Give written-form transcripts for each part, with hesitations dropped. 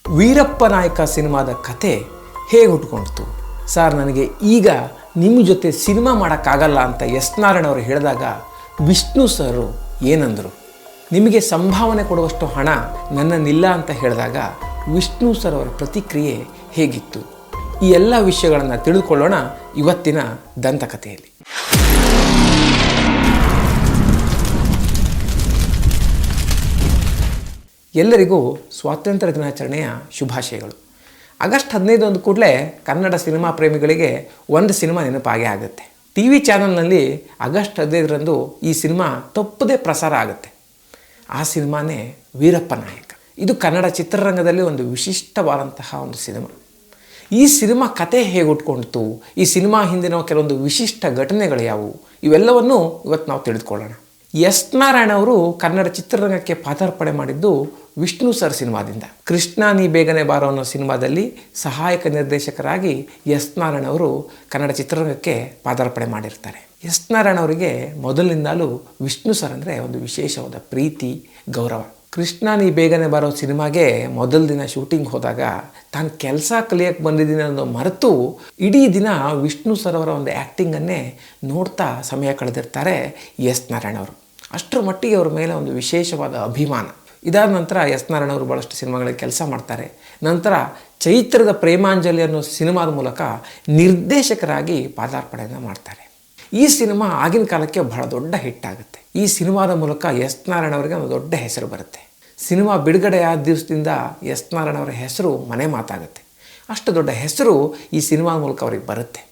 ವೀರಪ್ಪ ನಾಯಕ ಸಿನಿಮಾದ ಕತೆ ಹೇಗೆ ಹುಟ್ಕೊಳ್ತು ಸರ್, ನನಗೆ ಈಗ ನಿಮ್ಮ ಜೊತೆ ಸಿನಿಮಾ ಮಾಡೋಕ್ಕಾಗಲ್ಲ ಅಂತ ಎಸ್ ನಾರಾಯಣ್ ಅವರು ಹೇಳಿದಾಗ ವಿಷ್ಣು ಸರು ಏನಂದರು? ನಿಮಗೆ ಸಂಭಾವನೆ ಕೊಡುವಷ್ಟು ಹಣ ನನ್ನನ್ನಿಲ್ಲ ಅಂತ ಹೇಳಿದಾಗ ವಿಷ್ಣು ಸರ್ ಅವರ ಪ್ರತಿಕ್ರಿಯೆ ಹೇಗಿತ್ತು? ಈ ಎಲ್ಲ ವಿಷಯಗಳನ್ನು ತಿಳಿದುಕೊಳ್ಳೋಣ ಇವತ್ತಿನ ದಂತಕಥೆಯಲ್ಲಿ. ಎಲ್ಲರಿಗೂ ಸ್ವಾತಂತ್ರ್ಯ ದಿನಾಚರಣೆಯ ಶುಭಾಶಯಗಳು. ಆಗಸ್ಟ್ 15 ಅಂದ ಕೂಡಲೇ ಕನ್ನಡ ಸಿನಿಮಾ ಪ್ರೇಮಿಗಳಿಗೆ ಒಂದು ಸಿನಿಮಾ ನೆನಪಾಗೇ ಆಗುತ್ತೆ. ಟಿ ವಿ ಚಾನಲ್ನಲ್ಲಿ ಆಗಸ್ಟ್ 15ರಂದು ಈ ಸಿನಿಮಾ ತಪ್ಪದೇ ಪ್ರಸಾರ ಆಗುತ್ತೆ. ಆ ಸಿನಿಮಾನೇ ವೀರಪ್ಪ ನಾಯಕ. ಇದು ಕನ್ನಡ ಚಿತ್ರರಂಗದಲ್ಲಿ ಒಂದು ವಿಶಿಷ್ಟವಾದಂತಹ ಒಂದು ಸಿನಿಮಾ. ಈ ಸಿನಿಮಾ ಕತೆ ಹೇಗೆ ಹುಟ್ಕೊಂಡಿತು, ಈ ಸಿನಿಮಾ ಹಿಂದಿನ ಕೆಲವೊಂದು ವಿಶಿಷ್ಟ ಘಟನೆಗಳು ಯಾವುವು, ಇವೆಲ್ಲವನ್ನು ಇವತ್ತು ನಾವು ತಿಳಿದುಕೊಳ್ಳೋಣ. ಎಸ್ ನಾರಾಯಣ್ ಅವರು ಕನ್ನಡ ಚಿತ್ರರಂಗಕ್ಕೆ ಪಾದಾರ್ಪಣೆ ಮಾಡಿದ್ದು ವಿಷ್ಣು ಸರ್ ಸಿನಿಮಾದಿಂದ. ಕೃಷ್ಣ ನೀ ಬೇಗನೆ ಬಾರೋ ಅನ್ನೋ ಸಿನಿಮಾದಲ್ಲಿ ಸಹಾಯಕ ನಿರ್ದೇಶಕರಾಗಿ ಎಸ್ ನಾರಾಯಣ್ ಅವರು ಕನ್ನಡ ಚಿತ್ರರಂಗಕ್ಕೆ ಪಾದಾರ್ಪಣೆ ಮಾಡಿರ್ತಾರೆ. ಎಸ್ ನಾರಾಯಣ್ ಅವರಿಗೆ ಮೊದಲಿನಿಂದಲೂ ವಿಷ್ಣು ಸರ್ ಅಂದರೆ ಒಂದು ವಿಶೇಷವಾದ ಪ್ರೀತಿ, ಗೌರವ. ಕೃಷ್ಣ ನೀ ಬೇಗನೆ ಬಾರೋ ಸಿನಿಮಾಗೆ ಮೊದಲ ದಿನ ಶೂಟಿಂಗ್ ಹೋದಾಗ ತಾನು ಕೆಲಸ ಕಲಿಯಕ್ಕೆ ಬಂದಿದ್ದೀನಿ ಅನ್ನೋ ಮರೆತು ಇಡೀ ದಿನ ವಿಷ್ಣು ಸರ್ ಅವರ ಒಂದು ಆ್ಯಕ್ಟಿಂಗನ್ನೇ ನೋಡ್ತಾ ಸಮಯ ಕಳೆದಿರ್ತಾರೆ ಎಸ್ ನಾರಾಯಣ್ ಅವರು. ಅಷ್ಟರ ಮಟ್ಟಿಗೆ ಅವ್ರ ಮೇಲೆ ಒಂದು ವಿಶೇಷವಾದ ಅಭಿಮಾನ. ಇದಾದ ನಂತರ ಎಸ್ ನಾರಾಯಣ್ ಅವರು ಭಾಳಷ್ಟು ಸಿನಿಮಾಗಳಿಗೆ ಕೆಲಸ ಮಾಡ್ತಾರೆ. ನಂತರ ಚೈತ್ರದ ಪ್ರೇಮಾಂಜಲಿ ಅನ್ನೋ ಸಿನಿಮಾದ ಮೂಲಕ ನಿರ್ದೇಶಕರಾಗಿ ಪಾದಾರ್ಪಣೆಯನ್ನು ಮಾಡ್ತಾರೆ. ಈ ಸಿನಿಮಾ ಆಗಿನ ಕಾಲಕ್ಕೆ ಬಹಳ ದೊಡ್ಡ ಹಿಟ್ ಆಗುತ್ತೆ. ಈ ಸಿನಿಮಾದ ಮೂಲಕ ಎಸ್ ನಾರಾಯಣ್ ಅವರಿಗೆ ಒಂದು ದೊಡ್ಡ ಹೆಸರು ಬರುತ್ತೆ. ಸಿನಿಮಾ ಬಿಡುಗಡೆ ಆದ ದಿವಸದಿಂದ ಎಸ್ ನಾರಾಯಣ್ ಅವರ ಹೆಸರು ಮನೆ ಮಾತಾಗುತ್ತೆ. ಅಷ್ಟು ದೊಡ್ಡ ಹೆಸರು ಈ ಸಿನಿಮಾದ ಮೂಲಕ ಅವ್ರಿಗೆ ಬರುತ್ತೆ.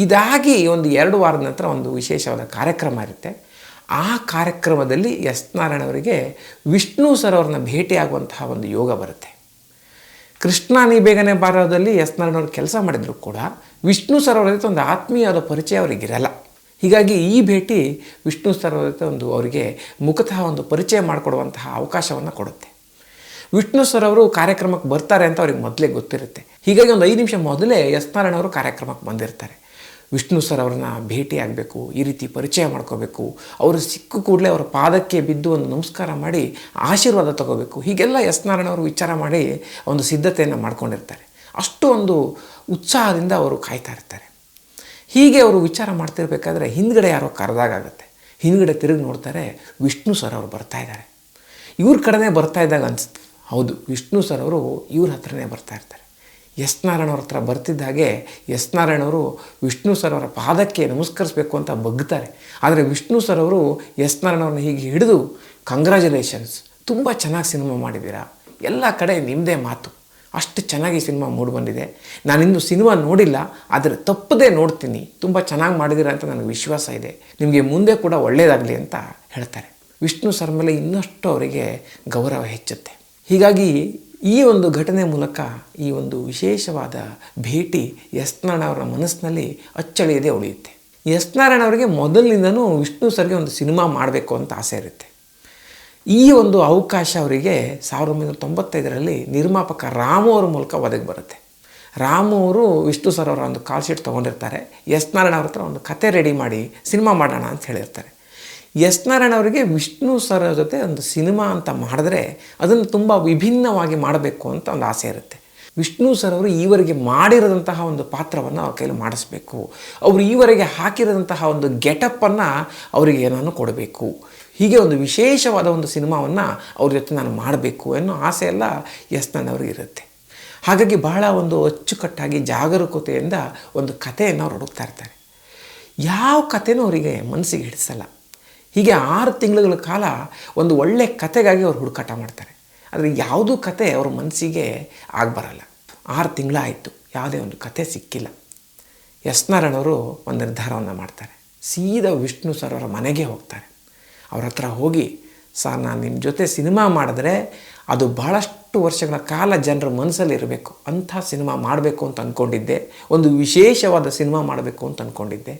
ಇದಾಗಿ ಒಂದು 2 ವಾರದ ನಂತರ ಒಂದು ವಿಶೇಷವಾದ ಕಾರ್ಯಕ್ರಮ ಇರುತ್ತೆ. ಆ ಕಾರ್ಯಕ್ರಮದಲ್ಲಿ ಎಸ್ ನಾರಾಯಣ್ ಅವರಿಗೆ ವಿಷ್ಣು ಸರ್ ಅವ್ರನ್ನ ಭೇಟಿಯಾಗುವಂತಹ ಒಂದು ಯೋಗ ಬರುತ್ತೆ. ಕೃಷ್ಣ ನೀ ಬೇಗನೆ ಬಾರೋದಲ್ಲಿ ಎಸ್ ನಾರಾಯಣ್ ಅವರು ಕೆಲಸ ಮಾಡಿದ್ರು ಕೂಡ ವಿಷ್ಣು ಸರ್ ಅವರ ಜೊತೆ ಒಂದು ಆತ್ಮೀಯವಾದ ಪರಿಚಯ ಅವರಿಗಿರಲ್ಲ. ಹೀಗಾಗಿ ಈ ಭೇಟಿ ವಿಷ್ಣು ಸರ್ ಅವರ ಜೊತೆ ಅವರಿಗೆ ಮುಖತಃ ಒಂದು ಪರಿಚಯ ಮಾಡಿಕೊಡುವಂತಹ ಅವಕಾಶವನ್ನು ಕೊಡುತ್ತೆ. ವಿಷ್ಣು ಸರ್ ಅವರು ಕಾರ್ಯಕ್ರಮಕ್ಕೆ ಬರ್ತಾರೆ ಅಂತ ಅವ್ರಿಗೆ ಮೊದಲೇ ಗೊತ್ತಿರುತ್ತೆ. ಹೀಗಾಗಿ ಒಂದು 5 ನಿಮಿಷ ಮೊದಲೇ ಎಸ್ ನಾರಾಯಣ್ ಅವರು ಕಾರ್ಯಕ್ರಮಕ್ಕೆ ಬಂದಿರ್ತಾರೆ. ವಿಷ್ಣು ಸರ್ ಅವ್ರನ್ನ ಭೇಟಿಯಾಗಬೇಕು, ಈ ರೀತಿ ಪರಿಚಯ ಮಾಡ್ಕೋಬೇಕು, ಅವರು ಸಿಕ್ಕು ಕೂಡಲೇ ಅವರ ಪಾದಕ್ಕೆ ಬಿದ್ದು ಒಂದು ನಮಸ್ಕಾರ ಮಾಡಿ ಆಶೀರ್ವಾದ ತಗೋಬೇಕು. ಹೀಗೆಲ್ಲ ಎಸ್ ನಾರಾಯಣ್ ಅವರು ವಿಚಾರ ಮಾಡಿ ಒಂದು ಸಿದ್ಧತೆಯನ್ನು ಮಾಡ್ಕೊಂಡಿರ್ತಾರೆ. ಅಷ್ಟು ಒಂದು ಉತ್ಸಾಹದಿಂದ ಅವರು ಕಾಯ್ತಾ ಇರ್ತಾರೆ. ಹೀಗೆ ಅವರು ವಿಚಾರ ಮಾಡ್ತಿರ್ಬೇಕಾದ್ರೆ ಹಿಂದ್ಗಡೆ ಯಾರೋ ಕರೆದಾಗುತ್ತೆ. ಹಿಂದ್ಗಡೆ ತಿರುಗಿ ನೋಡ್ತಾರೆ, ವಿಷ್ಣು ಸರ್ ಅವರು ಬರ್ತಾ ಇದ್ದಾರೆ. ಇವ್ರ ಕಡೆನೇ ಬರ್ತಾ ಇದ್ದಾಗ ಅನಿಸುತ್ತೆ, ಹೌದು ವಿಷ್ಣು ಸರ್ ಅವರು ಇವ್ರ ಹತ್ರನೇ ಬರ್ತಾ ಇರ್ತಾರೆ. ಎಸ್ ನಾರಾಯಣ್ ಅವ್ರ ಹತ್ರ ಬರ್ತಿದ್ದಾಗೆ ಎಸ್ ನಾರಾಯಣ್ ಅವರು ವಿಷ್ಣು ಸರ್ ಅವರ ಪಾದಕ್ಕೆ ನಮಸ್ಕರಿಸಬೇಕು ಅಂತ ಬಗ್ತಾರೆ. ಆದರೆ ವಿಷ್ಣು ಸರ್ ಅವರು ಎಸ್ ನಾರಾಯಣ್ ಅವ್ರನ್ನ ಹೀಗೆ ಹಿಡಿದು, ಕಂಗ್ರ್ಯಾಚುಲೇಷನ್ಸ್, ತುಂಬ ಚೆನ್ನಾಗಿ ಸಿನಿಮಾ ಮಾಡಿದ್ದೀರಾ, ಎಲ್ಲ ಕಡೆ ನಿಮ್ಮದೇ ಮಾತು, ಅಷ್ಟು ಚೆನ್ನಾಗಿ ಸಿನಿಮಾ ಮೂಡಿಬಂದಿದೆ. ನಾನಿಂದು ಸಿನಿಮಾ ನೋಡಿಲ್ಲ, ಆದರೆ ತಪ್ಪದೇ ನೋಡ್ತೀನಿ, ತುಂಬ ಚೆನ್ನಾಗಿ ಮಾಡಿದ್ದೀರಾ ಅಂತ ನನಗೆ ವಿಶ್ವಾಸ ಇದೆ, ನಿಮಗೆ ಮುಂದೆ ಕೂಡ ಒಳ್ಳೆಯದಾಗಲಿ ಅಂತ ಹೇಳ್ತಾರೆ. ವಿಷ್ಣು ಸರ್ ಮೇಲೆ ಇನ್ನಷ್ಟು ಅವರಿಗೆ ಗೌರವ ಹೆಚ್ಚುತ್ತೆ. ಹೀಗಾಗಿ ಈ ಒಂದು ಘಟನೆ ಮೂಲಕ ಈ ಒಂದು ವಿಶೇಷವಾದ ಭೇಟಿ ಎಸ್ ನಾರಾಯಣ್ ಅವರ ಮನಸ್ಸಿನಲ್ಲಿ ಅಚ್ಚಳಿಯದೆ ಉಳಿಯುತ್ತೆ. ಎಸ್ ನಾರಾಯಣ್ ಅವರಿಗೆ ಮೊದಲಿನಿಂದನೂ ವಿಷ್ಣು ಸರ್ಗೆ ಒಂದು ಸಿನಿಮಾ ಮಾಡಬೇಕು ಅಂತ ಆಸೆ ಇರುತ್ತೆ. ಈ ಒಂದು ಅವಕಾಶ ಅವರಿಗೆ 1995ರಲ್ಲಿ ನಿರ್ಮಾಪಕ ರಾಮು ಅವರ ಮೂಲಕ ಒದಗಿ ಬರುತ್ತೆ. ರಾಮು ಅವರು ವಿಷ್ಣು ಸರ್ ಅವರ ಒಂದು ಕಾಲ್ ಶೀಟ್ ತೊಗೊಂಡಿರ್ತಾರೆ. ಎಸ್ ನಾರಾಯಣ್ ಅವ್ರ ಹತ್ರ ಒಂದು ಕತೆ ರೆಡಿ ಮಾಡಿ ಸಿನಿಮಾ ಮಾಡೋಣ ಅಂತ ಹೇಳಿರ್ತಾರೆ. ಎಸ್ ನಾರಾಯಣ್ ಅವರಿಗೆ ವಿಷ್ಣು ಸರ್ ಜೊತೆ ಒಂದು ಸಿನಿಮಾ ಅಂತ ಮಾಡಿದ್ರೆ ಅದನ್ನು ತುಂಬ ವಿಭಿನ್ನವಾಗಿ ಮಾಡಬೇಕು ಅಂತ ಒಂದು ಆಸೆ ಇರುತ್ತೆ. ವಿಷ್ಣು ಸರ್ ಅವರು ಈವರೆಗೆ ಮಾಡಿರೋದಂತಹ ಒಂದು ಪಾತ್ರವನ್ನು ಅವ್ರ ಕೈಲಿ ಮಾಡಿಸ್ಬೇಕು, ಅವರು ಈವರೆಗೆ ಹಾಕಿರೋದಂತಹ ಒಂದು ಗೆಟಪ್ಪನ್ನು ಅವರಿಗೆ ನಾನು ಕೊಡಬೇಕು, ಹೀಗೆ ಒಂದು ವಿಶೇಷವಾದ ಒಂದು ಸಿನಿಮಾವನ್ನು ಅವ್ರ ಜೊತೆ ನಾನು ಮಾಡಬೇಕು ಅನ್ನೋ ಆಸೆ ಎಲ್ಲ ಎಸ್ ನಾರಾಯಣ್ ಅವ್ರಿಗೆ ಇರುತ್ತೆ. ಹಾಗಾಗಿ ಬಹಳ ಒಂದು ಅಚ್ಚುಕಟ್ಟಾಗಿ ಜಾಗರೂಕತೆಯಿಂದ ಒಂದು ಕಥೆಯನ್ನು ಅವ್ರು ಹುಡುಕ್ತಾ ಇರ್ತಾರೆ. ಯಾವ ಕಥೆನೂ ಅವರಿಗೆ ಮನಸ್ಸಿಗೆ ಹಿಡಿಸಲ್ಲ. ಹೀಗೆ 6 ತಿಂಗಳ ಕಾಲ ಒಂದು ಒಳ್ಳೆಯ ಕತೆಗಾಗಿ ಅವ್ರು ಹುಡುಕಾಟ ಮಾಡ್ತಾರೆ. ಆದರೆ ಯಾವುದೂ ಕತೆ ಅವ್ರ ಮನಸ್ಸಿಗೆ ಆಗಬರಲ್ಲ. 6 ತಿಂಗಳಾಯಿತು, ಯಾವುದೇ ಒಂದು ಕತೆ ಸಿಕ್ಕಿಲ್ಲ. ಎಸ್ ನಾರಾಯಣ್ ಅವರು ಒಂದು ನಿರ್ಧಾರವನ್ನು ಮಾಡ್ತಾರೆ. ಸೀದಾ ವಿಷ್ಣು ಸರ್ ಅವರ ಮನೆಗೆ ಹೋಗ್ತಾರೆ. ಅವ್ರ ಹತ್ರ ಹೋಗಿ, ಸರ್ ನಾನು ನಿಮ್ಮ ಜೊತೆ ಸಿನಿಮಾ ಮಾಡಿದ್ರೆ ಅದು ಭಾಳಷ್ಟು ವರ್ಷಗಳ ಕಾಲ ಜನರ ಮನಸ್ಸಲ್ಲಿ ಇರಬೇಕು, ಅಂಥ ಸಿನಿಮಾ ಮಾಡಬೇಕು ಅಂತ ಅಂದ್ಕೊಂಡಿದ್ದೆ, ಒಂದು ವಿಶೇಷವಾದ ಸಿನಿಮಾ ಮಾಡಬೇಕು ಅಂತ ಅಂದ್ಕೊಂಡಿದ್ದೆ.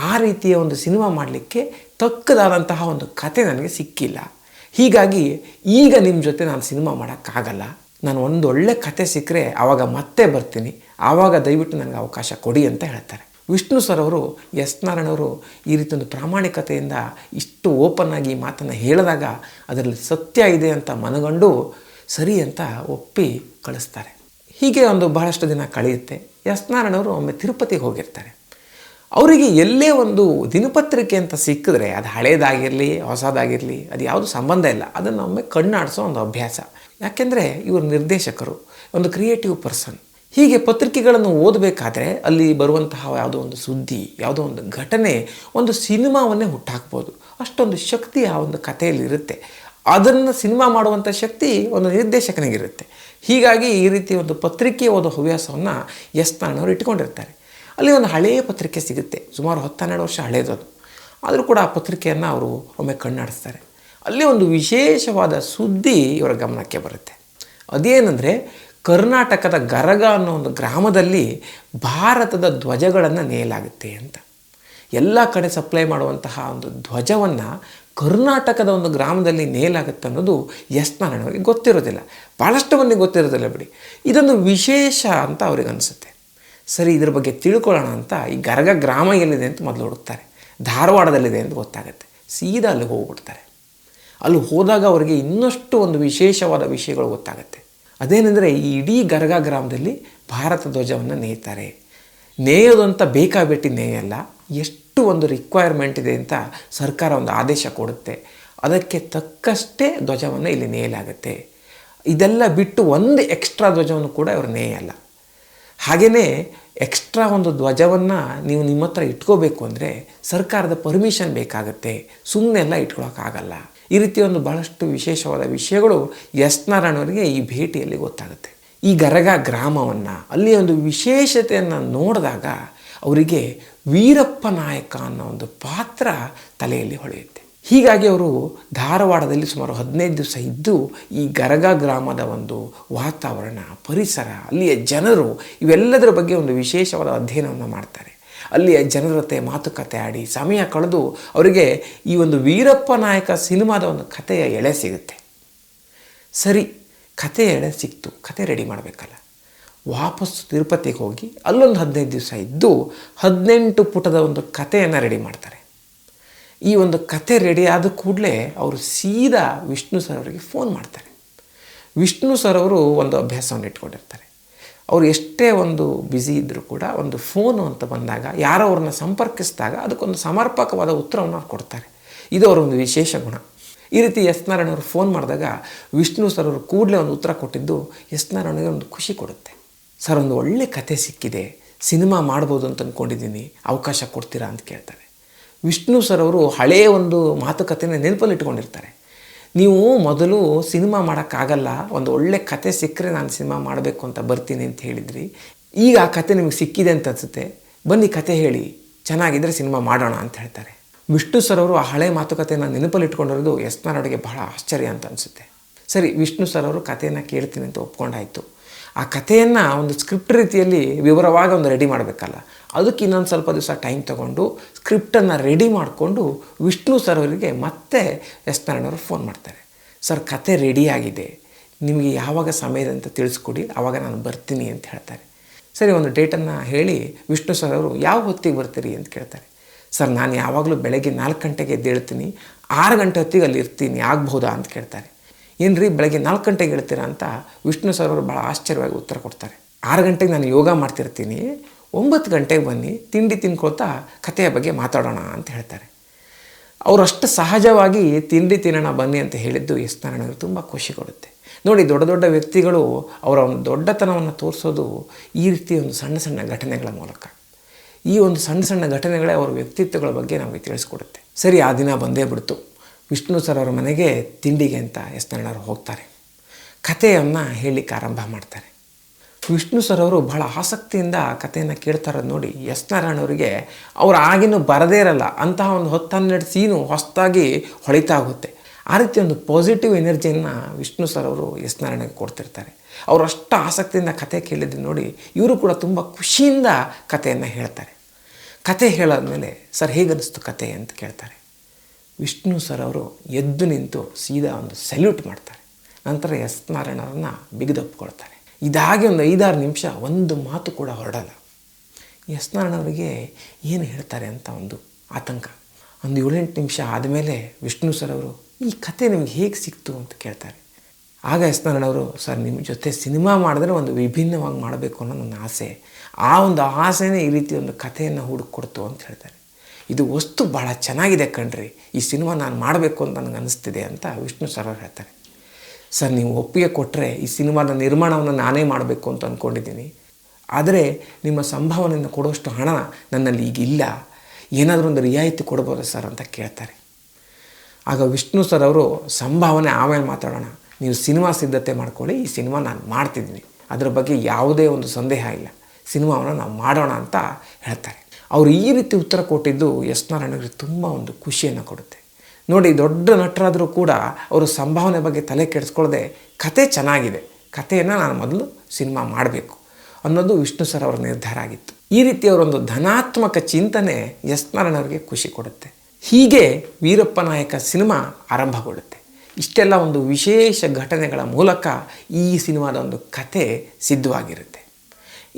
ಆ ರೀತಿಯ ಒಂದು ಸಿನಿಮಾ ಮಾಡಲಿಕ್ಕೆ ತಕ್ಕದಾದಂತಹ ಒಂದು ಕತೆ ನನಗೆ ಸಿಕ್ಕಿಲ್ಲ. ಹೀಗಾಗಿ ಈಗ ನಿಮ್ಮ ಜೊತೆ ನಾನು ಸಿನಿಮಾ ಮಾಡೋಕ್ಕಾಗಲ್ಲ. ನಾನು ಒಂದು ಒಳ್ಳೆ ಕತೆ ಸಿಕ್ಕರೆ ಆವಾಗ ಮತ್ತೆ ಬರ್ತೀನಿ, ಆವಾಗ ದಯವಿಟ್ಟು ನನಗೆ ಅವಕಾಶ ಕೊಡಿ ಅಂತ ಹೇಳ್ತಾರೆ. ವಿಷ್ಣು ಸರ್ ಅವರು ಎಸ್ ನಾರಾಯಣ್ ಅವರು ಈ ರೀತಿ ಒಂದು ಪ್ರಾಮಾಣಿಕತೆಯಿಂದ ಇಷ್ಟು ಓಪನ್ ಆಗಿ ಈ ಮಾತನ್ನು ಹೇಳಿದಾಗ ಅದರಲ್ಲಿ ಸತ್ಯ ಇದೆ ಅಂತ ಮನಗಂಡು ಸರಿ ಅಂತ ಒಪ್ಪಿ ಕಳಿಸ್ತಾರೆ. ಹೀಗೆ ಒಂದು ಬಹಳಷ್ಟು ದಿನ ಕಳೆಯುತ್ತೆ. ಎಸ್ ನಾರಾಯಣವರು ಒಮ್ಮೆ ತಿರುಪತಿಗೆ ಹೋಗಿರ್ತಾರೆ. ಅವರಿಗೆ ಎಲ್ಲೇ ಒಂದು ದಿನಪತ್ರಿಕೆ ಅಂತ ಸಿಕ್ಕಿದ್ರೆ ಅದು ಹಳೇದಾಗಿರಲಿ ಹೊಸದಾಗಿರಲಿ ಅದು ಯಾವುದು ಸಂಬಂಧ ಇಲ್ಲ, ಅದನ್ನು ಒಮ್ಮೆ ಕಣ್ಣಾಡಿಸೋ ಒಂದು ಅಭ್ಯಾಸ. ಯಾಕೆಂದರೆ ಇವರು ನಿರ್ದೇಶಕರು, ಒಂದು ಕ್ರಿಯೇಟಿವ್ ಪರ್ಸನ್. ಹೀಗೆ ಪತ್ರಿಕೆಗಳನ್ನು ಓದಬೇಕಾದ್ರೆ ಅಲ್ಲಿ ಬರುವಂತಹ ಯಾವುದೋ ಒಂದು ಸುದ್ದಿ, ಯಾವುದೋ ಒಂದು ಘಟನೆ ಒಂದು ಸಿನಿಮಾವನ್ನೇ ಹುಟ್ಟಾಕ್ಬೋದು. ಅಷ್ಟೊಂದು ಶಕ್ತಿ ಆ ಒಂದು ಕಥೆಯಲ್ಲಿರುತ್ತೆ. ಅದನ್ನು ಸಿನಿಮಾ ಮಾಡುವಂಥ ಶಕ್ತಿ ಒಂದು ನಿರ್ದೇಶಕನಿಗಿರುತ್ತೆ. ಹೀಗಾಗಿ ಈ ರೀತಿ ಒಂದು ಪತ್ರಿಕೆ ಓದೋ ಹವ್ಯಾಸವನ್ನು ಎಸ್ ನಾರಾಯಣವರು ಇಟ್ಕೊಂಡಿರ್ತಾರೆ. ಅಲ್ಲಿ ಒಂದು ಹಳೆಯ ಪತ್ರಿಕೆ ಸಿಗುತ್ತೆ, ಸುಮಾರು 10-12 ವರ್ಷ ಹಳೇದದು. ಆದರೂ ಕೂಡ ಆ ಪತ್ರಿಕೆಯನ್ನು ಅವರು ಒಮ್ಮೆ ಕಣ್ಣಾಡಿಸ್ತಾರೆ. ಅಲ್ಲಿ ಒಂದು ವಿಶೇಷವಾದ ಸುದ್ದಿ ಇವರ ಗಮನಕ್ಕೆ ಬರುತ್ತೆ. ಅದೇನೆಂದರೆ, ಕರ್ನಾಟಕದ ಗರಗ ಅನ್ನೋ ಒಂದು ಗ್ರಾಮದಲ್ಲಿ ಭಾರತದ ಧ್ವಜಗಳನ್ನು ನೇಯಲಾಗುತ್ತೆ ಅಂತ. ಎಲ್ಲ ಕಡೆ ಸಪ್ಲೈ ಮಾಡುವಂತಹ ಒಂದು ಧ್ವಜವನ್ನು ಕರ್ನಾಟಕದ ಒಂದು ಗ್ರಾಮದಲ್ಲಿ ನೇಯಲಾಗುತ್ತೆ ಅನ್ನೋದು ಎಸ್ ನಾರಾಯಣವರಿಗೆ ಗೊತ್ತಿರೋದಿಲ್ಲ. ಭಾಳಷ್ಟು ಮಂದಿಗೆ ಗೊತ್ತಿರೋದಿಲ್ಲ ಬಿಡಿ. ಇದೊಂದು ವಿಶೇಷ ಅಂತ ಅವ್ರಿಗೆ ಅನಿಸುತ್ತೆ. ಸರಿ, ಇದ್ರ ಬಗ್ಗೆ ತಿಳ್ಕೊಳ್ಳೋಣ ಅಂತ ಈ ಗರಗ ಗ್ರಾಮ ಎಲ್ಲಿದೆ ಅಂತ ಮೊದಲು ಹುಡುಕ್ತಾರೆ. ಧಾರವಾಡದಲ್ಲಿದೆ ಅಂತ ಗೊತ್ತಾಗುತ್ತೆ. ಸೀದಾ ಅಲ್ಲಿಗೆ ಹೋಗ್ಬಿಡ್ತಾರೆ. ಅಲ್ಲಿ ಹೋದಾಗ ಅವರಿಗೆ ಇನ್ನಷ್ಟು ಒಂದು ವಿಶೇಷವಾದ ವಿಷಯಗಳು ಗೊತ್ತಾಗುತ್ತೆ. ಅದೇನೆಂದರೆ, ಈ ಇಡೀ ಗರಗ ಗ್ರಾಮದಲ್ಲಿ ಭಾರತ ಧ್ವಜವನ್ನು ನೇಯ್ತಾರೆ. ನೇಯೋದು ಅಂತ ಬೇಕಾಬಿಟ್ಟು ನೇಯಲ್ಲ, ಎಷ್ಟು ಒಂದು ರಿಕ್ವೈರ್ಮೆಂಟ್ ಇದೆ ಅಂತ ಸರ್ಕಾರ ಒಂದು ಆದೇಶ ಕೊಡುತ್ತೆ. ಅದಕ್ಕೆ ತಕ್ಕಷ್ಟೇ ಧ್ವಜವನ್ನು ಇಲ್ಲಿ ನೇಯಲಾಗುತ್ತೆ. ಇದೆಲ್ಲ ಬಿಟ್ಟು ಒಂದು ಎಕ್ಸ್ಟ್ರಾ ಧ್ವಜವನ್ನು ಕೂಡ ಇವರು ನೇಯಲ್ಲ. ಹಾಗೆಯೇ ಎಕ್ಸ್ಟ್ರಾ ಒಂದು ಧ್ವಜವನ್ನು ನೀವು ನಿಮ್ಮ ಹತ್ರ ಇಟ್ಕೋಬೇಕು ಅಂದರೆ ಸರ್ಕಾರದ ಪರ್ಮಿಷನ್ ಬೇಕಾಗುತ್ತೆ, ಸುಮ್ಮನೆ ಎಲ್ಲ ಇಟ್ಕೊಳ್ಳೋಕ್ಕಾಗಲ್ಲ. ಈ ರೀತಿ ಒಂದು ಭಾಳಷ್ಟು ವಿಶೇಷವಾದ ವಿಷಯಗಳು ಎಸ್ ನಾರಾಯಣವರಿಗೆ ಈ ಭೇಟಿಯಲ್ಲಿ ಗೊತ್ತಾಗುತ್ತೆ. ಈ ಗರಗ ಗ್ರಾಮವನ್ನು, ಅಲ್ಲಿ ಒಂದು ವಿಶೇಷತೆಯನ್ನು ನೋಡಿದಾಗ ಅವರಿಗೆ ವೀರಪ್ಪ ನಾಯಕ ಅನ್ನೋ ಒಂದು ಪಾತ್ರ ತಲೆಯಲ್ಲಿ ಹೊಳೆಯುತ್ತೆ. ಹೀಗಾಗಿ ಅವರು ಧಾರವಾಡದಲ್ಲಿ ಸುಮಾರು 15 ದಿವಸ ಇದ್ದು ಈ ಗರಗ ಗ್ರಾಮದ ಒಂದು ವಾತಾವರಣ, ಪರಿಸರ, ಅಲ್ಲಿಯ ಜನರು, ಇವೆಲ್ಲದರ ಬಗ್ಗೆ ಒಂದು ವಿಶೇಷವಾದ ಅಧ್ಯಯನವನ್ನು ಮಾಡ್ತಾರೆ. ಅಲ್ಲಿಯ ಜನರ ಜೊತೆ ಮಾತುಕತೆ ಆಡಿ ಸಮಯ ಕಳೆದು ಅವರಿಗೆ ಈ ಒಂದು ವೀರಪ್ಪ ನಾಯಕ ಸಿನಿಮಾದ ಒಂದು ಕಥೆಯ ಎಳೆ ಸಿಗುತ್ತೆ. ಸರಿ, ಕಥೆಯ ಎಳೆ ಸಿಕ್ತು, ಕಥೆ ರೆಡಿ ಮಾಡಬೇಕಲ್ಲ. ವಾಪಸ್ಸು ತಿರುಪತಿಗೆ ಹೋಗಿ ಅಲ್ಲೊಂದು 15 ದಿವಸ ಇದ್ದು 18 ಪುಟದ ಒಂದು ಕಥೆಯನ್ನು ರೆಡಿ ಮಾಡ್ತಾರೆ. ಈ ಒಂದು ಕತೆ ರೆಡಿ ಆದ ಕೂಡಲೇ ಅವರು ಸೀದಾ ವಿಷ್ಣು ಸರ್ ಅವರಿಗೆ ಫೋನ್ ಮಾಡ್ತಾರೆ. ವಿಷ್ಣು ಸರ್ ಅವರು ಒಂದು ಅಭ್ಯಾಸವನ್ನು ಇಟ್ಕೊಂಡಿರ್ತಾರೆ. ಅವರು ಎಷ್ಟೇ ಒಂದು ಬ್ಯುಸಿ ಇದ್ದರೂ ಕೂಡ ಒಂದು ಫೋನು ಅಂತ ಬಂದಾಗ ಯಾರೋ ಅವ್ರನ್ನ ಸಂಪರ್ಕಿಸಿದಾಗ ಅದಕ್ಕೊಂದು ಸಮರ್ಪಕವಾದ ಉತ್ತರವನ್ನು ಅವ್ರು ಕೊಡ್ತಾರೆ. ಇದು ಅವರ ಒಂದು ವಿಶೇಷ ಗುಣ. ಈ ರೀತಿ ಎಸ್ ನಾರಾಯಣವರು ಫೋನ್ ಮಾಡಿದಾಗ ವಿಷ್ಣು ಸರ್ ಅವರು ಕೂಡಲೇ ಒಂದು ಉತ್ತರ ಕೊಟ್ಟಿದ್ದು ಎಸ್ ನಾರಾಯಣಗೆ ಒಂದು ಖುಷಿ ಕೊಡುತ್ತೆ. ಸರ್, ಒಂದು ಒಳ್ಳೆ ಕತೆ ಸಿಕ್ಕಿದೆ, ಸಿನಿಮಾ ಮಾಡ್ಬೋದು ಅಂತ ಅಂದ್ಕೊಂಡಿದ್ದೀನಿ, ಅವಕಾಶ ಕೊಡ್ತೀರಾ ಅಂತ ಕೇಳ್ತಾರೆ. ವಿಷ್ಣು ಸರ್ ಅವರು ಹಳೆಯ ಒಂದು ಮಾತುಕತೆನ ನೆನಪಲ್ಲಿ ಇಟ್ಕೊಂಡಿರ್ತಾರೆ. ನೀವು ಮೊದಲು ಸಿನಿಮಾ ಮಾಡೋಕ್ಕಾಗಲ್ಲ, ಒಂದು ಒಳ್ಳೆ ಕತೆ ಸಿಕ್ಕರೆ ನಾನು ಸಿನಿಮಾ ಮಾಡಬೇಕು ಅಂತ ಬರ್ತೀನಿ ಅಂತ ಹೇಳಿದ್ರಿ. ಈಗ ಆ ಕತೆ ನಿಮಗೆ ಸಿಕ್ಕಿದೆ ಅಂತ ಅನಿಸುತ್ತೆ, ಬನ್ನಿ ಕತೆ ಹೇಳಿ, ಚೆನ್ನಾಗಿದ್ದರೆ ಸಿನಿಮಾ ಮಾಡೋಣ ಅಂತ ಹೇಳ್ತಾರೆ. ವಿಷ್ಣು ಸರ್ ಅವರು ಆ ಹಳೆ ಮಾತುಕತೆಯನ್ನು ನೆನಪಲ್ಲಿ ಇಟ್ಕೊಂಡಿರೋದು ಎಸ್ ನಾರಾಯಣಗೆ ಬಹಳ ಆಶ್ಚರ್ಯ ಅಂತ ಅನಿಸುತ್ತೆ. ಸರಿ, ವಿಷ್ಣು ಸರ್ ಅವರು ಕಥೆಯನ್ನು ಕೇಳ್ತೀನಿ ಅಂತ ಒಪ್ಕೊಂಡಾಯಿತು. ಆ ಕಥೆಯನ್ನು ಒಂದು ಸ್ಕ್ರಿಪ್ಟ್ ರೀತಿಯಲ್ಲಿ ವಿವರವಾಗಿ ಒಂದು ರೆಡಿ ಮಾಡಬೇಕಲ್ಲ, ಅದಕ್ಕೆ ಇನ್ನೊಂದು ಸ್ವಲ್ಪ ದಿವಸ ಟೈಮ್ ತೊಗೊಂಡು ಸ್ಕ್ರಿಪ್ಟನ್ನು ರೆಡಿ ಮಾಡಿಕೊಂಡು ವಿಷ್ಣು ಸರ್ ಅವರಿಗೆ ಮತ್ತೆ ಎಸ್ ನಾರಾಯಣವರು ಫೋನ್ ಮಾಡ್ತಾರೆ. ಸರ್, ಕತೆ ರೆಡಿಯಾಗಿದೆ, ನಿಮಗೆ ಯಾವಾಗ ಸಮಯ ಅಂತ ತಿಳಿಸ್ಕೊಡಿ, ಆವಾಗ ನಾನು ಬರ್ತೀನಿ ಅಂತ ಹೇಳ್ತಾರೆ. ಸರಿ, ಒಂದು ಡೇಟನ್ನು ಹೇಳಿ ವಿಷ್ಣು ಸರ್ ಅವರು ಯಾವ ಹೊತ್ತಿಗೆ ಬರ್ತೀರಿ ಅಂತ ಕೇಳ್ತಾರೆ. ಸರ್, ನಾನು ಯಾವಾಗಲೂ ಬೆಳಗ್ಗೆ 4 ಗಂಟೆಗೆ ಎದ್ದೇಳ್ತೀನಿ, 6 ಗಂಟೆ ಹೊತ್ತಿಗೆ ಅಲ್ಲಿ ಇರ್ತೀನಿ, ಆಗ್ಬೋದಾ ಅಂತ ಕೇಳ್ತಾರೆ. ಏನು ರೀ, ಬೆಳಗ್ಗೆ 4 ಗಂಟೆಗೆ ಹೇಳ್ತೀರಾ ಅಂತ ವಿಷ್ಣು ಸರ್ ಅವರು ಭಾಳ ಆಶ್ಚರ್ಯವಾಗಿ ಉತ್ತರ ಕೊಡ್ತಾರೆ. 6 ಗಂಟೆಗೆ ನಾನು ಯೋಗ ಮಾಡ್ತಿರ್ತೀನಿ, 9 ಗಂಟೆಗೆ ಬನ್ನಿ, ತಿಂಡಿ ತಿನ್ಕೊಳ್ತಾ ಕಥೆಯ ಬಗ್ಗೆ ಮಾತಾಡೋಣ ಅಂತ ಹೇಳ್ತಾರೆ. ಅವರು ಅಷ್ಟು ಸಹಜವಾಗಿ ತಿಂಡಿ ತಿನ್ನೋಣ ಬನ್ನಿ ಅಂತ ಹೇಳಿದ್ದು ಎಸ್ ನಾರಾಯಣವರು ತುಂಬ ಖುಷಿ ಕೊಡುತ್ತೆ. ನೋಡಿ, ದೊಡ್ಡ ದೊಡ್ಡ ವ್ಯಕ್ತಿಗಳು ಅವರ ಒಂದು ದೊಡ್ಡತನವನ್ನು ತೋರಿಸೋದು ಈ ರೀತಿ ಒಂದು ಸಣ್ಣ ಸಣ್ಣ ಘಟನೆಗಳ ಮೂಲಕ. ಈ ಒಂದು ಸಣ್ಣ ಸಣ್ಣ ಘಟನೆಗಳೇ ಅವರ ವ್ಯಕ್ತಿತ್ವಗಳ ಬಗ್ಗೆ ನಮಗೆ ತಿಳಿಸ್ಕೊಡುತ್ತೆ. ಸರಿ, ಆ ದಿನ ಬಂದೇ ಬಿಡ್ತು. ವಿಷ್ಣು ಸರ್ ಅವರ ಮನೆಗೆ ತಿಂಡಿಗೆ ಅಂತ ಎಸ್ ನಾರಾಯಣವರು ಹೋಗ್ತಾರೆ. ಕಥೆಯನ್ನು ಹೇಳಲಿಕ್ಕೆ ಆರಂಭ ಮಾಡ್ತಾರೆ. ವಿಷ್ಣು ಸರ್ ಅವರು ಬಹಳ ಆಸಕ್ತಿಯಿಂದ ಕಥೆಯನ್ನು ಕೇಳ್ತಾ ಇರೋದು ನೋಡಿ ಎಸ್ ನಾರಾಯಣವರಿಗೆ ಅವ್ರು ಆಗಿನ್ನೂ ಬರದೇ ಇರಲ್ಲ ಅಂತಹ ಒಂದು 10-12 ಸೀನು ಹೊಸದಾಗಿ ಹೊಳಿತಾ ಹೋಗುತ್ತೆ. ಆ ರೀತಿ ಒಂದು ಪಾಸಿಟಿವ್ ಎನರ್ಜಿಯನ್ನು ವಿಷ್ಣು ಸರ್ ಅವರು ಎಸ್ ನಾರಾಯಣಗೆ ಕೊಡ್ತಿರ್ತಾರೆ. ಅವರು ಅಷ್ಟು ಆಸಕ್ತಿಯಿಂದ ಕತೆ ಕೇಳಿದ್ದು ನೋಡಿ ಇವರು ಕೂಡ ತುಂಬ ಖುಷಿಯಿಂದ ಕಥೆಯನ್ನು ಹೇಳ್ತಾರೆ. ಕತೆ ಹೇಳಾದ್ಮೇಲೆ, ಸರ್ ಹೇಗನ್ನಿಸ್ತು ಕತೆ ಅಂತ ಕೇಳ್ತಾರೆ. ವಿಷ್ಣು ಸರ್ ಅವರು ಎದ್ದು ನಿಂತು ಸೀದಾ ಒಂದು ಸಲ್ಯೂಟ್ ಮಾಡ್ತಾರೆ. ನಂತರ ಎಸ್ ನಾರಾಯಣವ್ರನ್ನ ಬಿಗಿದಪ್ಕೊಳ್ತಾರೆ. ಇದಾಗಿ ಒಂದು 5-6 ನಿಮಿಷ ಒಂದು ಮಾತು ಕೂಡ ಹೊರಡಲ್ಲ. ಎಸ್ ನಾರಾಯಣವರಿಗೆ ಏನು ಹೇಳ್ತಾರೆ ಅಂತ ಒಂದು ಆತಂಕ. ಒಂದು 7-8 ನಿಮಿಷ ಆದಮೇಲೆ ವಿಷ್ಣು ಸರ್ ಅವರು ಈ ಕತೆ ನಿಮಗೆ ಹೇಗೆ ಸಿಕ್ತು ಅಂತ ಕೇಳ್ತಾರೆ. ಆಗ ಎಸ್ ನಾರಾಯಣವರು, ಸರ್ ನಿಮ್ಮ ಜೊತೆ ಸಿನಿಮಾ ಮಾಡಿದ್ರೆ ಒಂದು ವಿಭಿನ್ನವಾಗಿ ಮಾಡಬೇಕು ಅನ್ನೋ ನನ್ನ ಆಸೆ, ಆ ಒಂದು ಆಸೆನೇ ಈ ರೀತಿ ಒಂದು ಕಥೆಯನ್ನು ಹುಡುಕೊಡ್ತು ಅಂತ ಹೇಳ್ತಾರೆ. ಇದು ವಸ್ತು ಭಾಳ ಚೆನ್ನಾಗಿದೆ ಕಣ್ರಿ, ಈ ಸಿನಿಮಾ ನಾನು ಮಾಡಬೇಕು ಅಂತ ನನಗೆ ಅನ್ನಿಸ್ತಿದೆ ಅಂತ ವಿಷ್ಣು ಸರ್ ಅವರು ಹೇಳ್ತಾರೆ. ಸರ್ ನೀವು ಒಪ್ಪಿಗೆ ಕೊಟ್ಟರೆ ಈ ಸಿನಿಮಾದ ನಿರ್ಮಾಣವನ್ನು ನಾನೇ ಮಾಡಬೇಕು ಅಂತ ಅಂದ್ಕೊಂಡಿದ್ದೀನಿ, ಆದರೆ ನಿಮ್ಮ ಸಂಭಾವನೆಯನ್ನು ಕೊಡುವಷ್ಟು ಹಣ ನನ್ನಲ್ಲಿ ಈಗಿಲ್ಲ, ಏನಾದರೂ ಒಂದು ರಿಯಾಯಿತಿ ಕೊಡ್ಬೋದಾ ಸರ್ ಅಂತ ಕೇಳ್ತಾರೆ. ಆಗ ವಿಷ್ಣು ಸರ್ ಅವರು, ಸಂಭಾವನೆ ಆಮೇಲೆ ಮಾತಾಡೋಣ, ನೀವು ಸಿನಿಮಾ ಸಿದ್ಧತೆ ಮಾಡ್ಕೊಳ್ಳಿ, ಈ ಸಿನಿಮಾ ನಾನು ಮಾಡ್ತಿದ್ದೀನಿ, ಅದರ ಬಗ್ಗೆ ಯಾವುದೇ ಒಂದು ಸಂದೇಹ ಇಲ್ಲ, ಸಿನಿಮಾವನ್ನು ನಾವು ಮಾಡೋಣ ಅಂತ ಹೇಳ್ತಾರೆ. ಅವರು ಈ ರೀತಿ ಉತ್ತರ ಕೊಟ್ಟಿದ್ದು ಎಸ್ ನಾರಾಯಣರಿಗೆ ತುಂಬ ಒಂದು ಖುಷಿಯನ್ನು ಕೊಡುತ್ತೆ. ನೋಡಿ, ದೊಡ್ಡ ನಟರಾದರೂ ಕೂಡ ಅವರು ಸಂಭಾವನೆ ಬಗ್ಗೆ ತಲೆ ಕೆಡಿಸ್ಕೊಳ್ಳದೆ ಕತೆ ಚೆನ್ನಾಗಿದೆ, ಕಥೆಯನ್ನು ನಾನು ಮೊದಲು ಸಿನಿಮಾ ಮಾಡಬೇಕು ಅನ್ನೋದು ವಿಷ್ಣು ಸರ್ ಅವರ ನಿರ್ಧಾರ ಆಗಿತ್ತು. ಈ ರೀತಿ ಅವರೊಂದು ಧನಾತ್ಮಕ ಚಿಂತನೆ ಎಸ್ ನಾರಾಯಣವ್ರಿಗೆ ಖುಷಿ ಕೊಡುತ್ತೆ. ಹೀಗೆ ವೀರಪ್ಪ ನಾಯಕ ಸಿನಿಮಾ ಆರಂಭಗೊಳ್ಳುತ್ತೆ. ಇಷ್ಟೆಲ್ಲ ಒಂದು ವಿಶೇಷ ಘಟನೆಗಳ ಮೂಲಕ ಈ ಸಿನಿಮಾದ ಒಂದು ಕತೆ ಸಿದ್ಧವಾಗಿರುತ್ತೆ.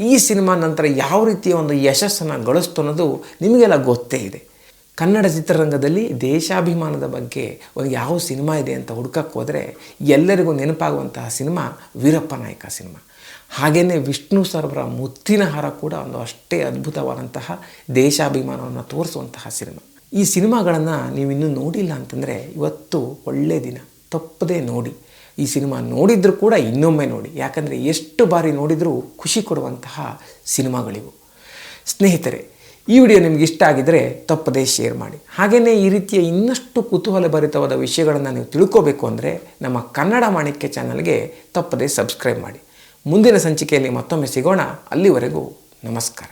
ಈ ಸಿನಿಮಾ ನಂತರ ಯಾವ ರೀತಿಯ ಒಂದು ಯಶಸ್ಸನ್ನು ಗಳಿಸ್ತು ಅನ್ನೋದು ನಿಮಗೆಲ್ಲ ಗೊತ್ತೇ ಇದೆ. ಕನ್ನಡ ಚಿತ್ರರಂಗದಲ್ಲಿ ದೇಶಾಭಿಮಾನದ ಬಗ್ಗೆ ಒಂದು ಯಾವ ಸಿನಿಮಾ ಇದೆ ಅಂತ ಹುಡುಕಕ್ಕೆ ಹೋದರೆ ಎಲ್ಲರಿಗೂ ನೆನಪಾಗುವಂತಹ ಸಿನಿಮಾ ವೀರಪ್ಪ ನಾಯಕ ಸಿನಿಮಾ. ಹಾಗೆಯೇ ವಿಷ್ಣು ಸರ್ ಅವರ ಮುತ್ತಿನ ಹಾರ ಕೂಡ ಒಂದು ಅಷ್ಟೇ ಅದ್ಭುತವಾದಂತಹ ದೇಶಾಭಿಮಾನವನ್ನು ತೋರಿಸುವಂತಹ ಸಿನಿಮಾ. ಈ ಸಿನಿಮಾಗಳನ್ನು ನೀವು ಇನ್ನೂ ನೋಡಿಲ್ಲ ಅಂತಂದರೆ ಇವತ್ತು ಒಳ್ಳೆಯ ದಿನ, ತಪ್ಪದೇ ನೋಡಿ. ಈ ಸಿನಿಮಾ ನೋಡಿದರೂ ಕೂಡ ಇನ್ನೊಮ್ಮೆ ನೋಡಿ, ಯಾಕಂದರೆ ಎಷ್ಟು ಬಾರಿ ನೋಡಿದರೂ ಖುಷಿ ಕೊಡುವಂತಹ ಸಿನಿಮಾಗಳಿವು. ಸ್ನೇಹಿತರೆ, ಈ ವಿಡಿಯೋ ನಿಮ್ಗೆ ಇಷ್ಟ ಆಗಿದ್ದರೆ ತಪ್ಪದೇ ಶೇರ್ ಮಾಡಿ. ಹಾಗೆಯೇ ಈ ರೀತಿಯ ಇನ್ನಷ್ಟು ಕುತೂಹಲಭರಿತವಾದ ವಿಷಯಗಳನ್ನು ನೀವು ತಿಳ್ಕೋಬೇಕು ಅಂದರೆ ನಮ್ಮ ಕನ್ನಡ ಮಾಣಿಕ್ಯ ಚಾನಲ್ಗೆ ತಪ್ಪದೇ ಸಬ್ಸ್ಕ್ರೈಬ್ ಮಾಡಿ. ಮುಂದಿನ ಸಂಚಿಕೆಯಲ್ಲಿ ಮತ್ತೊಮ್ಮೆ ಸಿಗೋಣ. ಅಲ್ಲಿವರೆಗೂ ನಮಸ್ಕಾರ.